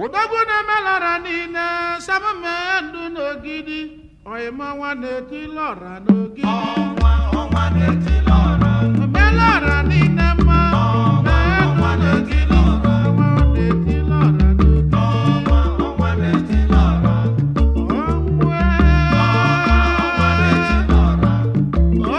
Udogwu na-emelara niile samamendu n'ogidi oyima nwa na-eti lọra n'ogidi ọnwa na-eti lọra melara niile mma mendu n'ogidi ọnwa na-eti lọra n'ogidi ọnwa na-eti lọra ọnwa na-eti lọra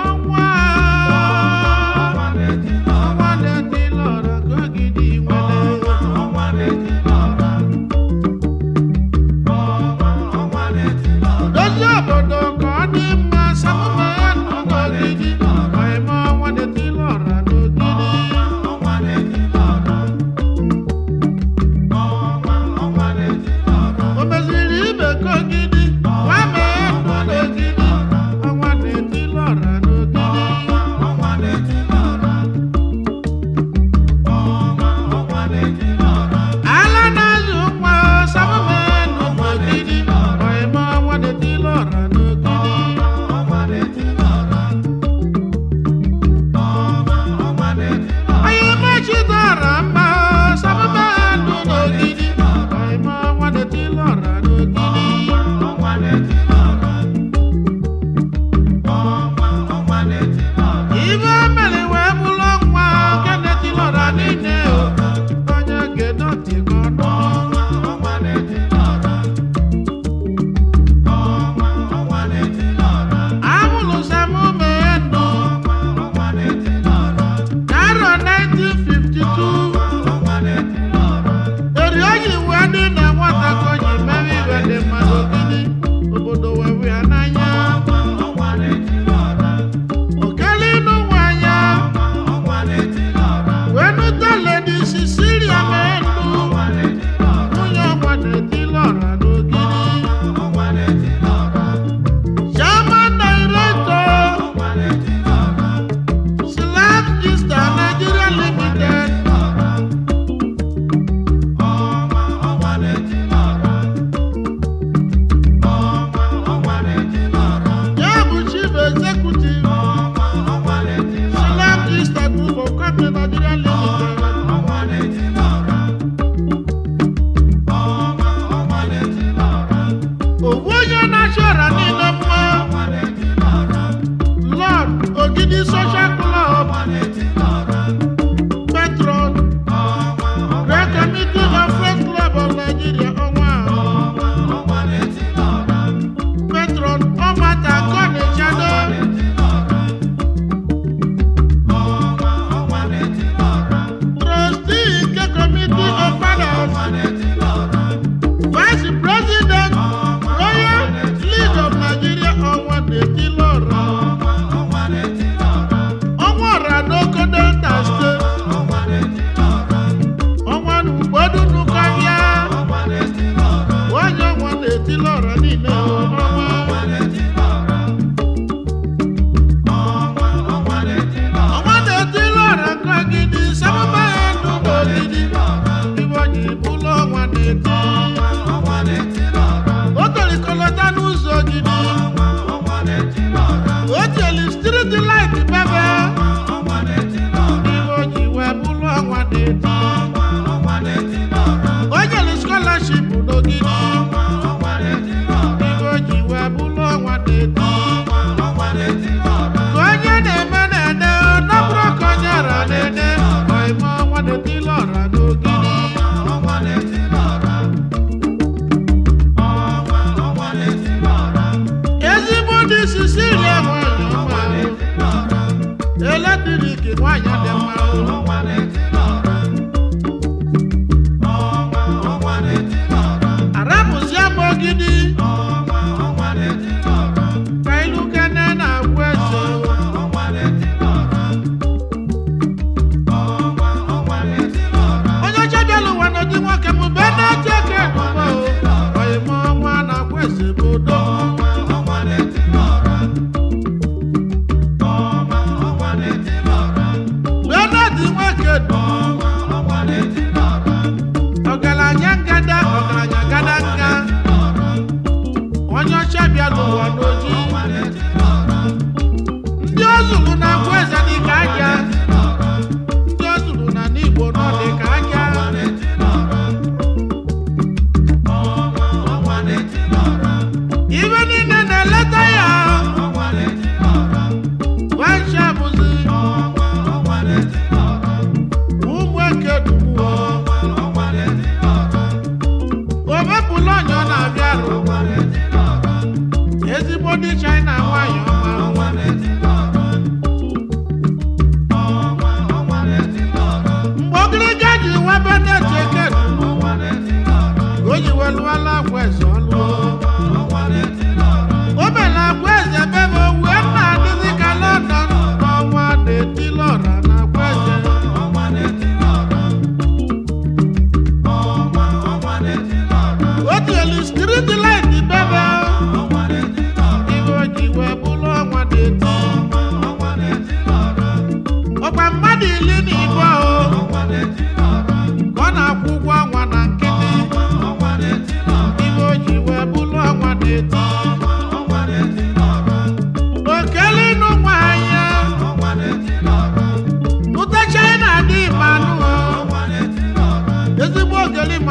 ọnwa na-eti lọra ọnwa na-eti lọra n'ogidi nwere ọnwa na-eti lọra ọnwa na-eti lọra dozie obodo ka ọ dị mma samamendu n'ogidi oyima nwa na-eti lọra n'ogidi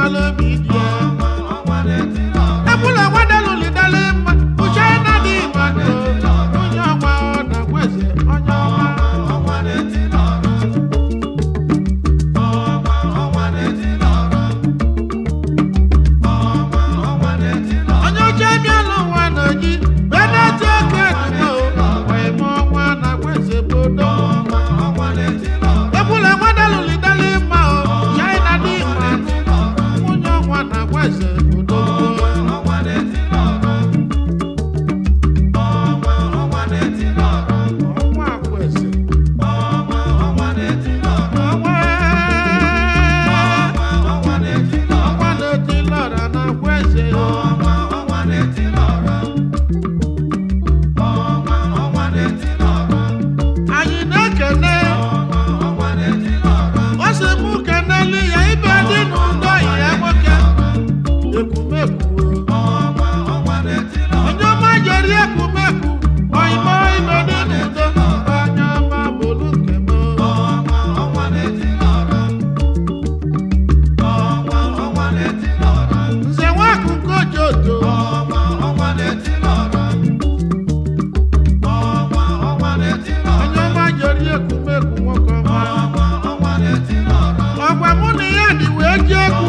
mmalụ obi dị ya ọnwa na-eti n'ọra ekwula nwadalụli dala mma uche na dị mmadụ onye ọnwa ọ na-agwa eze onye ọma ọnwa na-eti n'ọra ọnwa na-eti n'ọra ọnwa na-eti n'ọra onye oche bịalụ nwa n'oji beneti oke dumo wee ma ọnwa na-agwa eze bodo ọnwa na-eti n'ọra ekwula nwadalụli dala mma uche na dị mmadụ onye ọnwa na-agwa eze bodo ọnwa na-eti n'ọra ọnwa na-eti n'ọra ọnwa agwa eze ọnwa na-eti n'ọra ọnwa ọnwa na-eti n'ọra ọnwa na-eti lọra na-agwa eze ọnwa na-eti n'ọra ọnwa na-eti n'ọra anyị na-ekene ọnwa na-eti n'ọra ọ sị mụ keneli ya ibe dị n'ụdọ ya nwoke ekwumekwu ọnwa na-eti n'ọra onye ọma jere ekwumekwu oyime ibe dị n'ụdọ onye ọma bụrụ nke m ọnwa na-eti n'ọra ọnwa na-eti n'ọra nze nwakụkọ ojoto ọnwa na-eti n'ọra ọnwa na-eti n'ọra onye ọma jere ekwumekwu nwoke ọma ọnwa na-eti n'ọra ọgwa mụ na ya dị wee ji egwu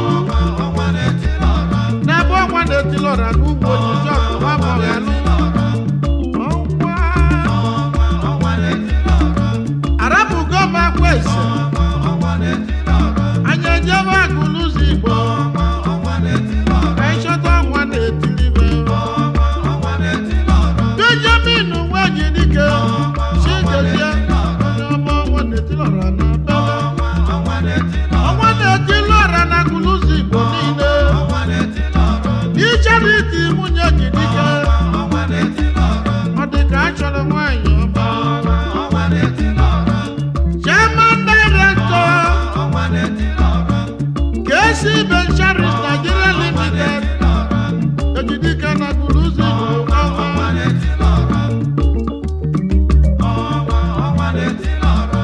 ọnwa na-eti n'ọra n'ebe ọnwa na-etilọra n'ugbo ojiji ọkụma mọghalụ ọnwa ọnwa na-eti n'ọra arapụgo m akwa eze ọnwa na-eti n'ọra anyị ejebe agụlụ ụzọ igbo ọnwa na-eti n'ọra ka anyị chọta ọnwa na-etilibe ọnwa na-eti n'ọra benjamin nwejidike chigezie onye ọma ọnwa na-etilọra na bebe ọnwa na-eti n'ọra ọnwa na-etilọra na agụlụ ụzọ igbo niile ọnwa na-eti n'ọra ichariti nwunye jidike ọnwa na-eti n'ọra ọ dị ka a chọrọ nwaanyị ọma ọnwa na-eti n'ọra chairman director ọnwa na-eti n'ọra KC Bencharis Nigeria Limited ejidike na agụlụ ụzọ igbo ọnwa ọnwa na-eti n'ọra ọnwa na-eti n'ọra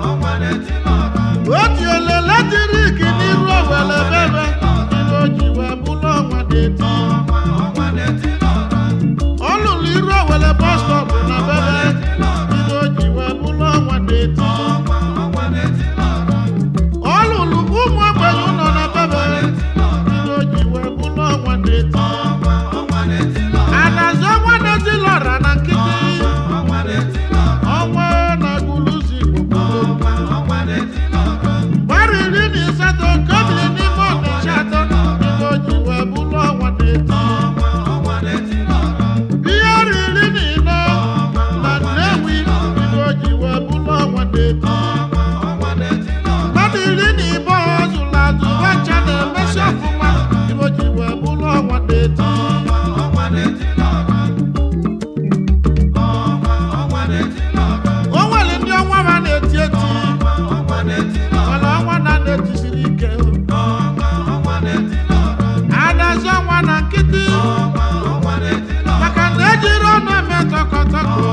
ọnwa na-eti n'ọra otu ole latrik n'iru owele bebe ibe o ji wee bụrụ ọnwa na-eti ọnwa na-eti n'ọra ọ lụrụ iru owele bọs stọp na bebe ibe o ji wee bụrụ ọnwa na-eti ọnwa na-eti n'ọra ọ lụrụ ụmụ ogbenye ụlọ na bebe ibe o ji wee bụrụ ọnwa na-eti ọnwa na-eti n'ọra a na-azụ ọnwa na-eti lọra na nkịtị ọnwa na-eti n'ọra ọnwa na agụlụ ụzọ igbo bụrụ ọnwa na-eti n'ọra gbara 18 nke o biri n'ime ọnịcha atọ ibe o ji wee bụrụ ọnwa na-eti ọnwa na-eti n'ọra ihe riri n'ilo na Nnewi ibe o ji wee bụrụ ọnwa na-eti ọnwa na-eti n'ọra mmadụ 12 ọ zụrụ azụ bacha na-emesi ọfụma ibe o ji wee bụrụ ọnwa na-eti ọnwa na-eti n'ọra ọnwa na-eti n'ọra o nwere ndị ọnwa ha na-eti eti ọnwa na-eti n'ọra mana ọnwa na-etisiri ike ọnwa na-eti n'ọra a na-azụ ọnwa na nkịtị ọnwa na-eti n'ọra maka na ejiri ọnụ eme tọkọtọkọ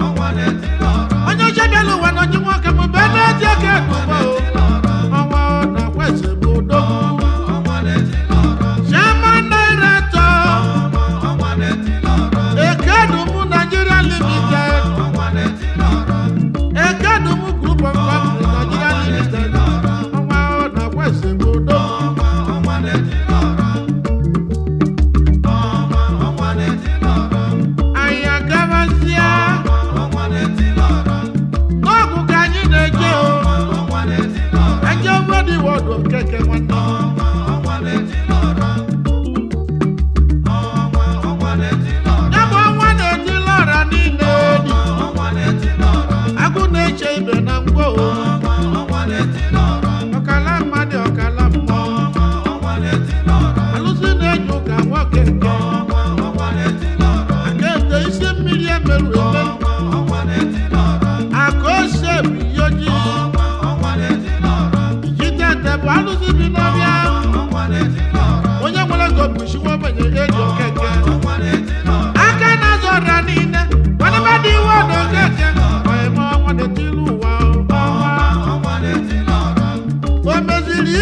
ọnwa na-eti n'ọra onye oche bịala ụwa na oji nwoke bụ be na-eti eke dubo ọnwa na-agwa eze bụ odogwu ọnwa na-eti n'ọra chairman director ọnwa na-eti n'ọra Ekedum Nigeria Limited ọnwa na-eti n'ọra Ekedum Group of Companies Nigeria Limited ọnwa na-agwa eze bụ odogwu ọnwa na-eti n'ọra ọnwa na-eti n'ọra anyị agabazịa ọnwa na-eti n'ọra n'ọgụ ka anyị na-eje o ọnwa na-eti n'ọra eje wedi wọdụ keke nwanne ọnwa na-eti n'ọra ọnwa na-eti n'ọra ya bụ ọnwa na-eti lọra niile dị ọnwa na-eti n'ọra agụ na-eche ibe na ngwo ọnwa na-eti n'ọra ọkala mmadụ ọkala mmụọ ọnwa na-eti n'ọra alụsị na-eji ụka nwoke nke ọnwa na-eti n'ọra aka ete isi mmiri emerụ eme ọnwa na-eti n'ọra aka ose bụ ihe ojii ọnwa na-eti n'ọra ijite ete bụ alụsị bi n'ọbịa ọnwa na-eti n'ọra onye nwere ego bụ isi nwa ogbenye eji okeke ọnwa na-eti n'ọra aka na-azụ ọra niile wadebe dị iwe ọdụ okeke ọyịma ọnwa na-etili ụwa ọnwa ọnwa na-eti n'ọra o meziri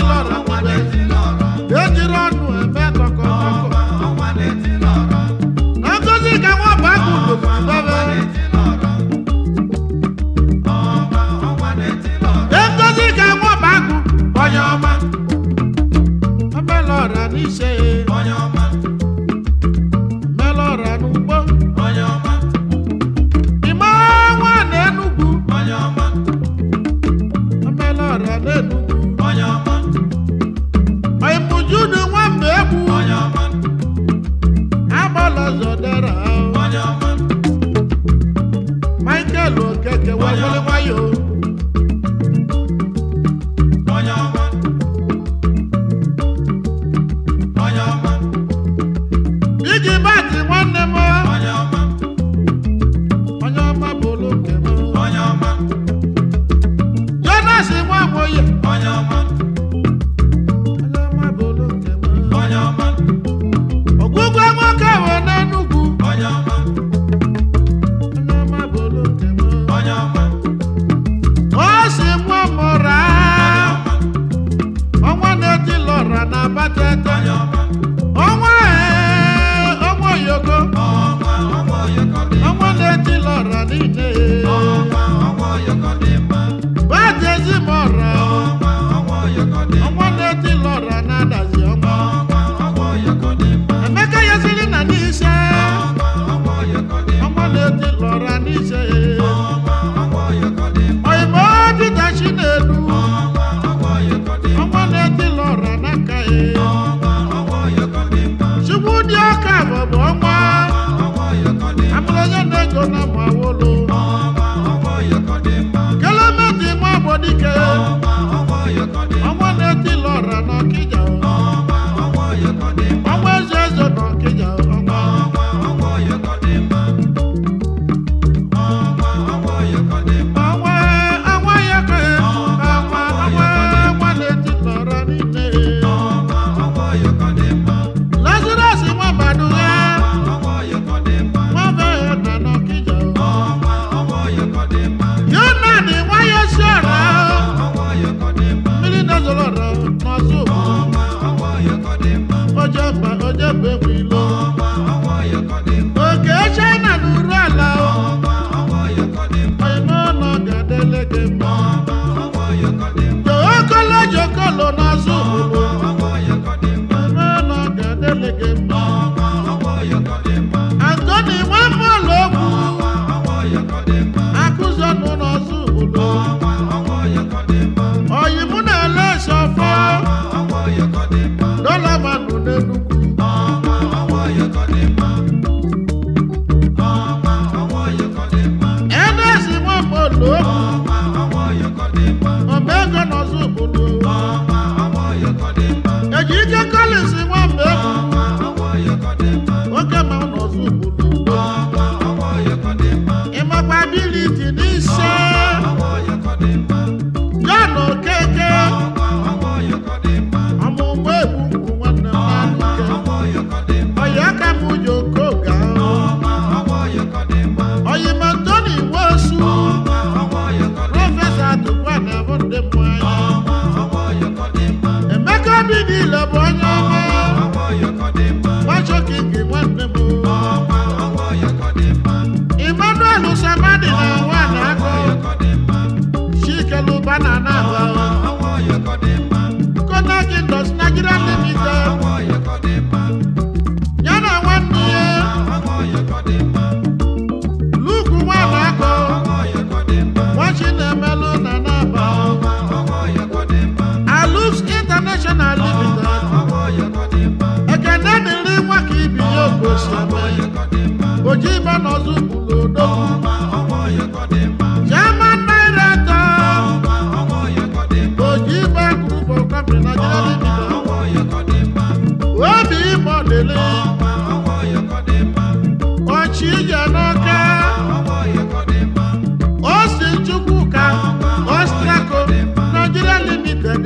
lọra nibe ejiri ọnụ eme kọkọkọkọ na ngozi ka nwa bụ akụ bebe ngozi ka nwa bụ akụ onye ọma melọra n'ise melọra n'ugbo ime nwa na-enugwu melọra n'enugwu oimujudu nwamba egwu agbalọzọdara Michael Okeke wewere nwayo iji bati nwanne m onye ọma bụrụ nke m Jonas Nwamoye onye ọma bụrụ nke m Ogwugwe nwoke we n'Enugu onye ọma bụrụ nke m o si nwa mụra ọnwa na-eti lọra na Abatete ọnwa oyoko ọnwa na-eti lọra niile bajezi mọra ọnwa na-eti lọra na-adazi ọnwa Emeka yezili na n'ise ọnwa na-eti lọra n'ise oyimo Peter Chinedu ọnwa na-eti lọra n'aka Chukwudị ọka bụ ọnwa amụlonye na-ego na mawolo Kelometi nwa Agbodike ọnwa na-eti lọra n'Ọkịja ọnwa eze eze n'Ọkịja ọnwa na-eti lọra niile Lazarus nwa Baduga nwa bee na n'Ọkịja Yonan nwa Yosiara mmiri na-ezolọra n'ọzọ ojebe nwilo oke China na uru ala oyimo nọ ga-adele gị mma Jokolo n'azụ oyimo nọ ga-adele gị mma Antoni Nwamologwu akụzọnụ n'ọzọ oyimu na-ele sọfọ dọlamanụ n'Enugu Edesi Nwamologwu omego n'ọzọ Ejike Collins nwamba oke ma n'ọzọ ịmakwa ability n'ise John Okeke ọmụmụ egwu nwanne m oyi aka m Ujokoga oyima Tony Nwosu Prọfesọ Atukwana bụ ndị mmụọ Emeka Obidile bụ onye ọma Nwachokingi nwanne m Emmanuel Samadi na nwana akọ Chikeluba na Naba Konak Indus Nigeria Limited yana nwanne ya Luke nwana akọ Nwachi na-emelụ na Naba Alux International Limited Ekene dịrị nwa ka ibi ya Ogosame Ojiba n'ọzọ Bulodo German Nairato Ojiba Group of Company Nigeria Limited Obi Modele Ochije n'Ọka Osi Chukwuka Ostraco Nigeria Limited